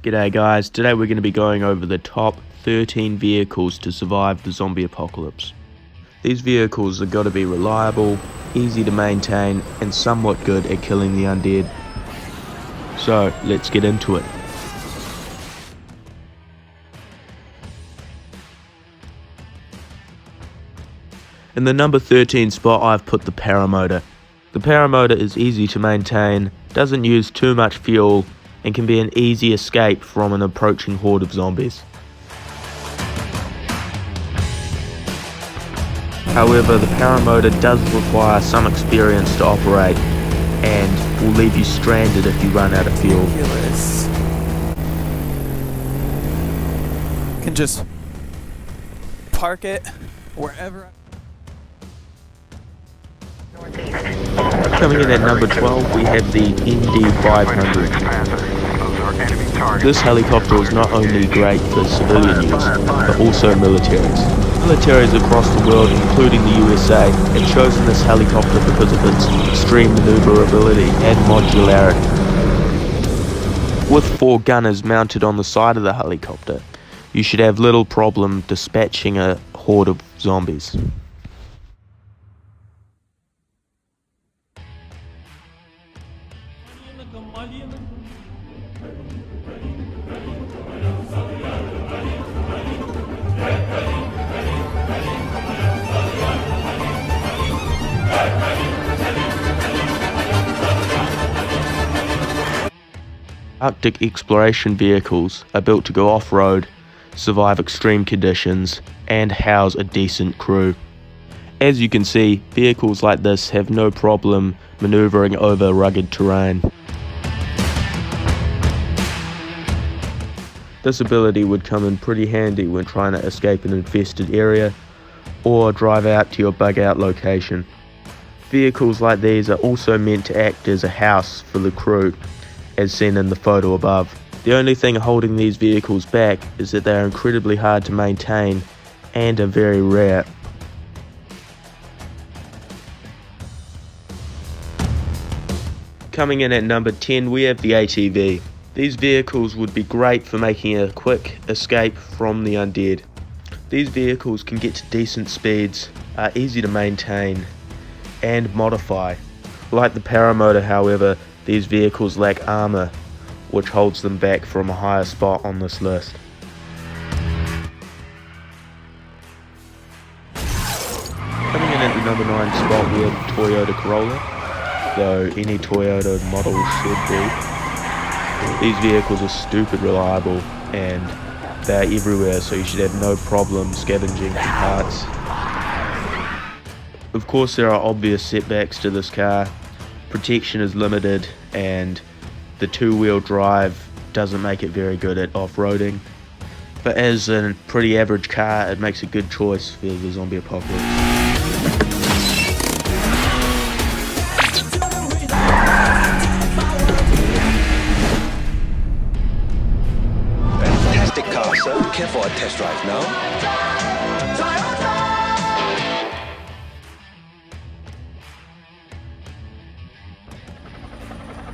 G'day guys, today we're going to be going over the top 13 vehicles to survive the zombie apocalypse. These vehicles have got to be reliable, easy to maintain, and somewhat good at killing the undead. So, let's get into it. In the number 13 spot I've put the paramotor. The paramotor is easy to maintain, doesn't use too much fuel, and can be an easy escape from an approaching horde of zombies. However, the paramotor does require some experience to operate and will leave you stranded if you run out of fuel. Can just park it wherever. Coming in at number 12, we have the ND500. This helicopter is not only great for civilian use, but also militaries. Militaries across the world, including the USA, have chosen this helicopter because of its extreme maneuverability and modularity. With 4 gunners mounted on the side of the helicopter, you should have little problem dispatching a horde of zombies. Arctic exploration vehicles are built to go off-road, survive extreme conditions, and house a decent crew. As you can see, vehicles like this have no problem maneuvering over rugged terrain. This ability would come in pretty handy when trying to escape an infested area or drive out to your bug-out location. Vehicles like these are also meant to act as a house for the crew, as seen in the photo above. The only thing holding these vehicles back is that they are incredibly hard to maintain and are very rare. Coming in at number 10, we have the ATV. These vehicles would be great for making a quick escape from the undead. These vehicles can get to decent speeds, are easy to maintain and modify. Like the paramotor, however, these vehicles lack armor, which holds them back from a higher spot on this list. Coming in at the number 9 spot, we have Toyota Corolla, though any Toyota model should be. These vehicles are stupid reliable and they're everywhere, so you should have no problem scavenging for parts. Of course, there are obvious setbacks to this car. Protection is limited and the 2-wheel drive doesn't make it very good at off-roading, but as a pretty average car it makes a good choice for the zombie apocalypse. Fantastic car, sir. Care for a test drive now?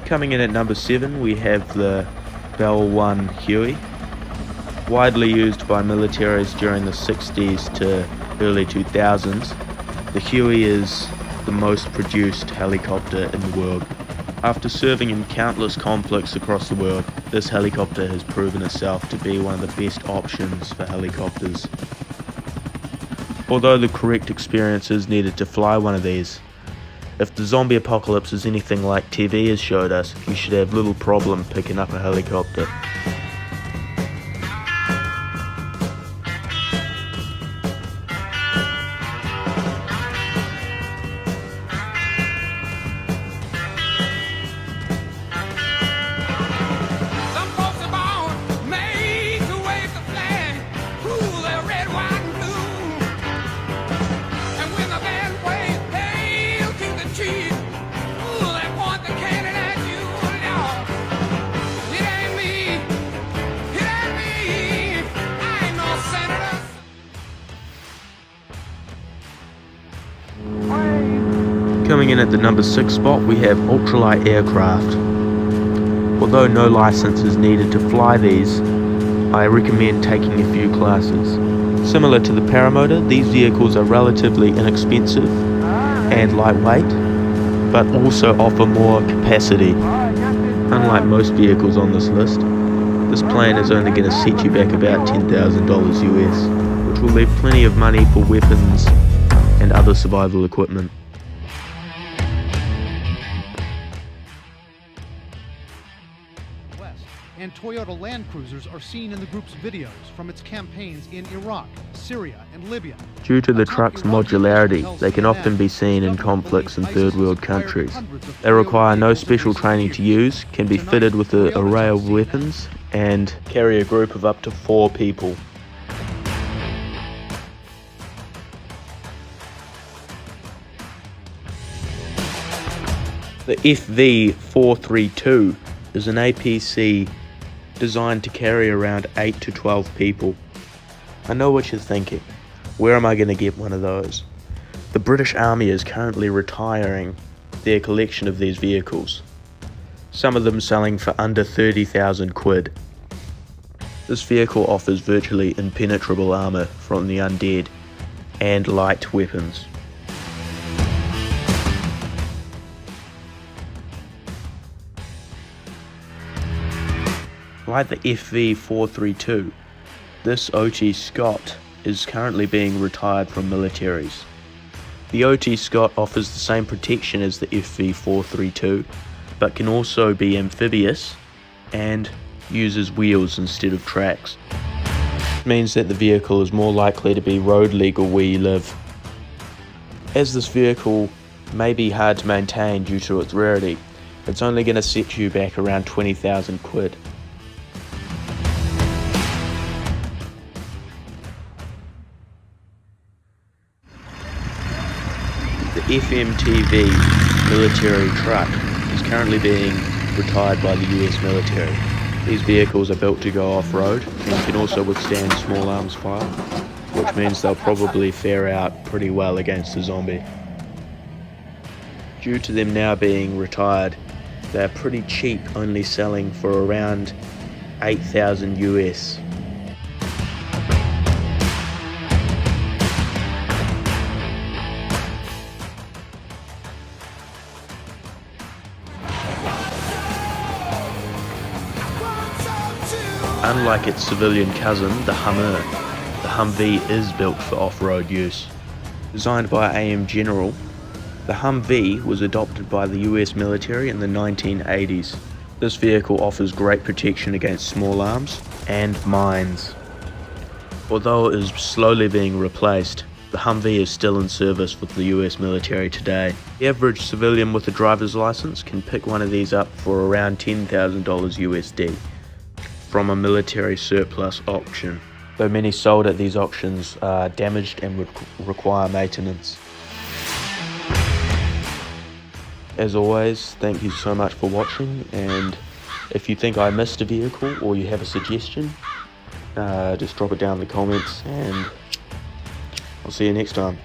Coming in at number 7, we have the Bell 1 Huey. Widely used by militaries during the 60s to early 2000s, the Huey is the most produced helicopter in the world. After serving in countless conflicts across the world, this helicopter has proven itself to be one of the best options for helicopters. Although the correct experience is needed to fly one of these, if the zombie apocalypse is anything like TV has showed us, you should have little problem picking up a helicopter. Coming in at the number 6 spot, we have ultralight aircraft. Although no license is needed to fly these, I recommend taking a few classes. Similar to the paramotor, these vehicles are relatively inexpensive and lightweight, but also offer more capacity. Unlike most vehicles on this list, this plane is only going to set you back about $10,000 US, which will leave plenty of money for weapons and other survival equipment. And Toyota Land Cruisers are seen in the group's videos from its campaigns in Iraq, Syria, and Libya. Due to the truck's modularity, they can often be seen in conflicts in third world countries. They require no special training to use, can be fitted with an array of weapons, and carry a group of up to 4 people. The FV432 is an APC designed to carry around 8 to 12 people. I know what you're thinking. Where am I going to get one of those? The British Army is currently retiring their collection of these vehicles. Some of them selling for under 30,000 quid. This vehicle offers virtually impenetrable armor from the undead and light weapons. Like the FV432, this OT Scott is currently being retired from militaries. The OT Scott offers the same protection as the FV432, but can also be amphibious and uses wheels instead of tracks. It means that the vehicle is more likely to be road legal where you live. As this vehicle may be hard to maintain due to its rarity, it's only going to set you back around 20,000 quid. The FMTV military truck is currently being retired by the US military. These vehicles are built to go off-road and can also withstand small arms fire, which means they'll probably fare out pretty well against a zombie. Due to them now being retired, they're pretty cheap, only selling for around 8,000 US. Unlike its civilian cousin, the Hummer, the Humvee is built for off-road use. Designed by AM General, the Humvee was adopted by the US military in the 1980s. This vehicle offers great protection against small arms and mines. Although it is slowly being replaced, the Humvee is still in service with the US military today. The average civilian with a driver's license can pick one of these up for around $10,000 USD. From a military surplus auction, though many sold at these auctions are damaged and would require maintenance. As always, thank you so much for watching, and if you think I missed a vehicle or you have a suggestion, just drop it down in the comments and I'll see you next time.